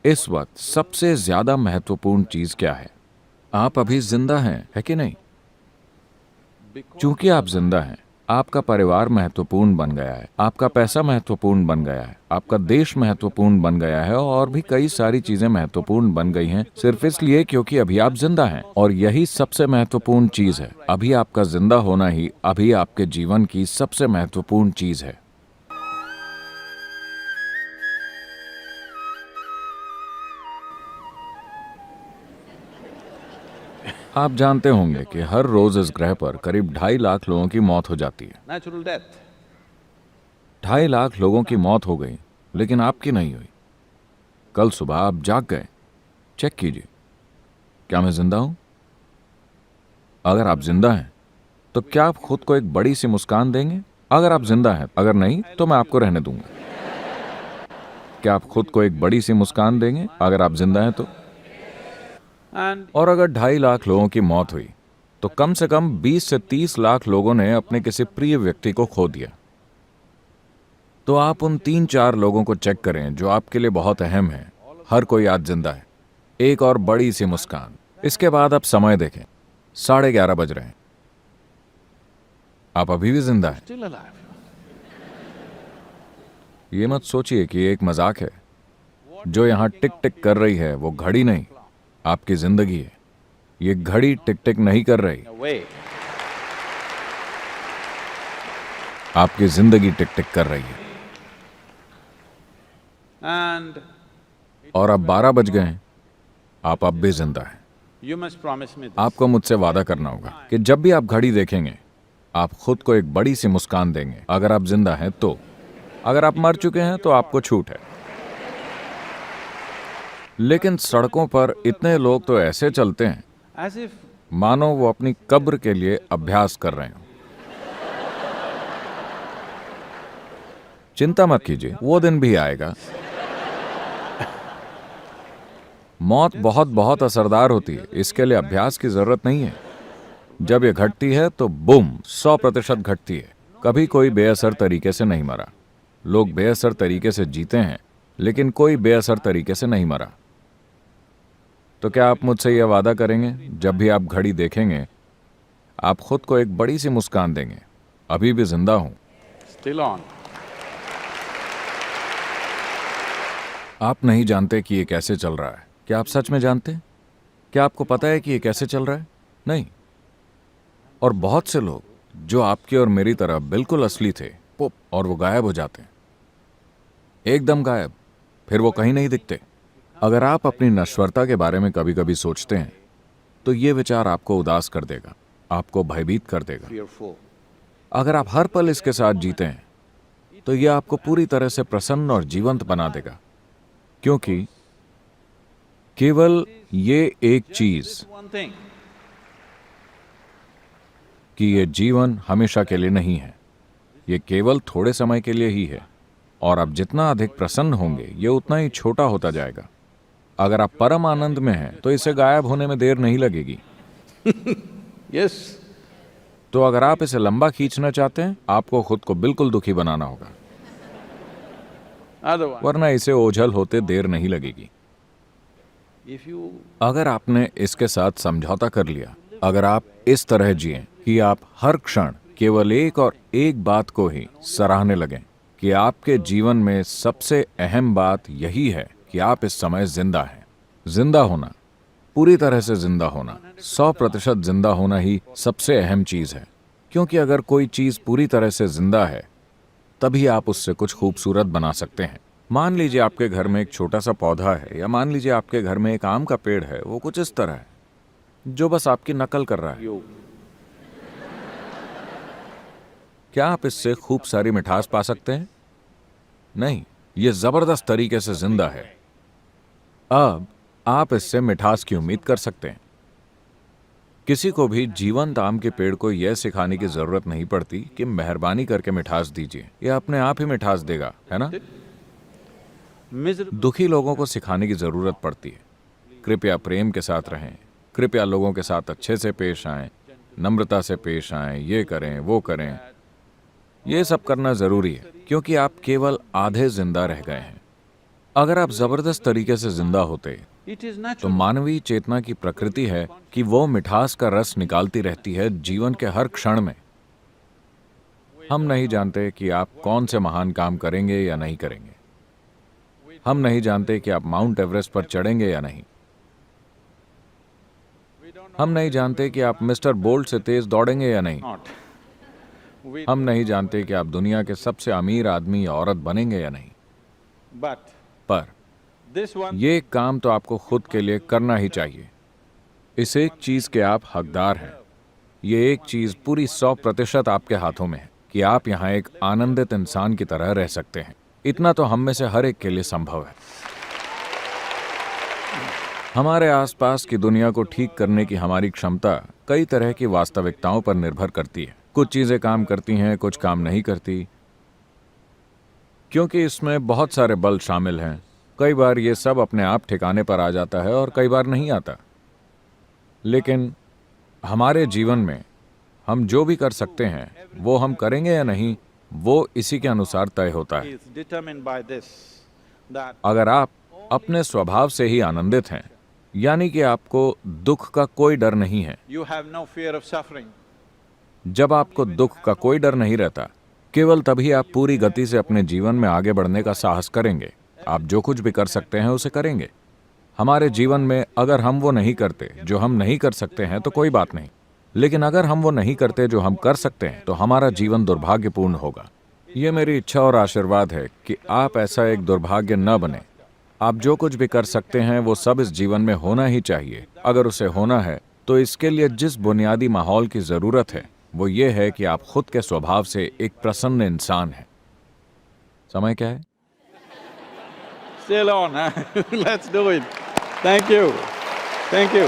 इस वक्त सबसे ज्यादा महत्वपूर्ण चीज क्या है? आप अभी जिंदा हैं, है कि नहीं? चूंकि आप जिंदा हैं, आपका परिवार महत्वपूर्ण बन गया है, आपका पैसा महत्वपूर्ण बन गया है, आपका देश महत्वपूर्ण बन गया है, और भी कई सारी चीजें महत्वपूर्ण बन गई हैं सिर्फ इसलिए क्योंकि अभी आप जिंदा हैं। और यही सबसे महत्वपूर्ण चीज है। अभी आपका जिंदा होना ही अभी आपके जीवन की सबसे महत्वपूर्ण चीज है। आप जानते होंगे कि हर रोज इस ग्रह पर करीब 2.5 लाख लोगों की मौत हो जाती है। Natural death. 2.5 लाख लोगों की मौत हो गई, लेकिन आपकी नहीं हुई। कल सुबह आप जाग गए। चेक कीजिए, क्या मैं जिंदा हूं? अगर आप जिंदा हैं तो क्या आप खुद को एक बड़ी सी मुस्कान देंगे? अगर आप जिंदा हैं, अगर नहीं तो मैं आपको रहने दूंगा। क्या आप खुद को एक बड़ी सी मुस्कान देंगे अगर आप जिंदा हैं तो? And और अगर 2.5 लाख लोगों की मौत हुई तो कम से कम 20 से 30 लाख लोगों ने अपने किसी प्रिय व्यक्ति को खो दिया। तो आप उन 3-4 लोगों को चेक करें जो आपके लिए बहुत अहम हैं। हर कोई आज जिंदा है। एक और बड़ी सी मुस्कान। इसके बाद आप समय देखें, 11:30 बज रहे हैं। आप अभी भी जिंदा हैं। still alive. ये मत सोचिए कि ये एक मजाक है। जो यहां टिक टिक कर रही है वो घड़ी नहीं, आपकी जिंदगी है। ये घड़ी टिक टिक नहीं कर रही, Away. आपकी जिंदगी टिक टिक कर रही है। And और अब 12 बज गए हैं, आप अब भी जिंदा हैं। you must promise me this. आपको मुझसे वादा करना होगा कि जब भी आप घड़ी देखेंगे, आप खुद को एक बड़ी सी मुस्कान देंगे। अगर आप जिंदा हैं तो। अगर आप मर चुके हैं तो आपको छूट है। लेकिन सड़कों पर इतने लोग तो ऐसे चलते हैं As if मानो वो अपनी कब्र के लिए अभ्यास कर रहे हों। चिंता मत कीजिए, वो दिन भी आएगा। मौत बहुत बहुत असरदार होती है, इसके लिए अभ्यास की जरूरत नहीं है। जब ये घटती है तो बूम 100% घटती है। कभी कोई बेअसर तरीके से नहीं मरा। लोग बेअसर तरीके से जीते हैं, लेकिन कोई बेअसर तरीके से नहीं मरा। तो क्या आप मुझसे यह वादा करेंगे, जब भी आप घड़ी देखेंगे आप खुद को एक बड़ी सी मुस्कान देंगे? अभी भी जिंदा हूं। still on. आप नहीं जानते कि ये कैसे चल रहा है। क्या आप सच में जानते हैं? क्या आपको पता है कि ये कैसे चल रहा है? नहीं। और बहुत से लोग जो आपकी और मेरी तरह बिल्कुल असली थे, पुप, और वो गायब हो जाते हैं। एकदम गायब, फिर वो कहीं नहीं दिखते। अगर आप अपनी नश्वरता के बारे में कभी कभी सोचते हैं तो ये विचार आपको उदास कर देगा, आपको भयभीत कर देगा। Fearful. अगर आप हर पल इसके साथ जीते हैं तो यह आपको पूरी तरह से प्रसन्न और जीवंत बना देगा, क्योंकि केवल ये एक चीज One thing. कि ये जीवन हमेशा के लिए नहीं है। ये केवल थोड़े समय के लिए ही है, और आप जितना अधिक प्रसन्न होंगे ये उतना ही छोटा होता जाएगा। अगर आप परम आनंद में हैं तो इसे गायब होने में देर नहीं लगेगी। Yes. तो अगर आप इसे लंबा खींचना चाहते हैं, आपको खुद को बिल्कुल दुखी बनाना होगा, Otherwise, वरना इसे ओझल होते देर नहीं लगेगी। if you अगर आपने इसके साथ समझौता कर लिया, अगर आप इस तरह जिएं कि आप हर क्षण केवल एक और एक बात को ही सराहने लगें, कि आपके जीवन में सबसे अहम बात यही है कि आप इस समय जिंदा हैं। जिंदा होना, पूरी तरह से जिंदा होना, 100% जिंदा होना ही सबसे अहम चीज है। क्योंकि अगर कोई चीज पूरी तरह से जिंदा है तभी आप उससे कुछ खूबसूरत बना सकते हैं। मान लीजिए आपके घर में एक छोटा सा पौधा है, या मान लीजिए आपके घर में एक आम का पेड़ है। वो कुछ इस तरह है जो बस आपकी नकल कर रहा है। you क्या आप इससे खूब सारी मिठास पा सकते हैं? नहीं, ये जबरदस्त तरीके से जिंदा है। अब आप इससे मिठास की उम्मीद कर सकते हैं। किसी को भी जीवंत आम के पेड़ को यह सिखाने की जरूरत नहीं पड़ती कि मेहरबानी करके मिठास दीजिए। यह अपने आप ही मिठास देगा, है ना? miserable. दुखी लोगों को सिखाने की जरूरत पड़ती है। कृपया प्रेम के साथ रहें, कृपया लोगों के साथ अच्छे से पेश आएं, नम्रता से पेश आएं, ये करें वो करें। ये सब करना जरूरी है, क्योंकि आप केवल आधे जिंदा रह गए हैं। अगर आप जबरदस्त तरीके से जिंदा होते It is तो natural. मानवीय चेतना की प्रकृति है कि वो मिठास का रस निकालती रहती है जीवन के हर क्षण में। हम नहीं जानते कि आप कौन से महान काम करेंगे या नहीं करेंगे। हम नहीं जानते कि आप माउंट एवरेस्ट पर चढ़ेंगे या नहीं। हम नहीं जानते कि आप मिस्टर बोल्ट से तेज दौड़ेंगे या नहीं। Not. We, हम नहीं जानते कि आप दुनिया के सबसे अमीर आदमी या औरत बनेंगे या नहीं। but पर this one, ये काम तो आपको खुद के लिए करना ही चाहिए। इस एक चीज के आप हकदार हैं। ये एक चीज पूरी 100% आपके हाथों में है कि आप यहाँ एक आनंदित इंसान की तरह रह सकते हैं। इतना तो हम में से हर एक के लिए संभव है। हमारे आसपास की दुनिया को ठीक करने की हमारी क्षमता कई तरह की वास्तविकताओं पर निर्भर करती है। कुछ चीजें काम करती हैं, कुछ काम नहीं करती, क्योंकि इसमें बहुत सारे बल शामिल हैं। कई बार ये सब अपने आप ठिकाने पर आ जाता है और कई बार नहीं आता। लेकिन हमारे जीवन में हम जो भी कर सकते हैं वो हम करेंगे या नहीं, वो इसी के अनुसार तय होता है। is determined by this, that अगर आप अपने स्वभाव से ही आनंदित हैं, यानी कि आपको दुख का कोई डर नहीं है। you have no fear of suffering. जब आपको दुख का कोई डर नहीं रहता, केवल तभी आप पूरी गति से अपने जीवन में आगे बढ़ने का साहस करेंगे। आप जो कुछ भी कर सकते हैं उसे करेंगे। हमारे जीवन में अगर हम वो नहीं करते जो हम नहीं कर सकते हैं तो कोई बात नहीं, लेकिन अगर हम वो नहीं करते जो हम कर सकते हैं तो हमारा जीवन दुर्भाग्यपूर्ण होगा। ये मेरी इच्छा और आशीर्वाद है कि आप ऐसा एक दुर्भाग्य न बने। आप जो कुछ भी कर सकते हैं वो सब इस जीवन में होना ही चाहिए। अगर उसे होना है तो इसके लिए जिस बुनियादी माहौल की जरूरत है वो ये है कि आप खुद के स्वभाव से एक प्रसन्न इंसान हैं। समय क्या है? Still on, huh? Let's do it. Thank you. Thank you.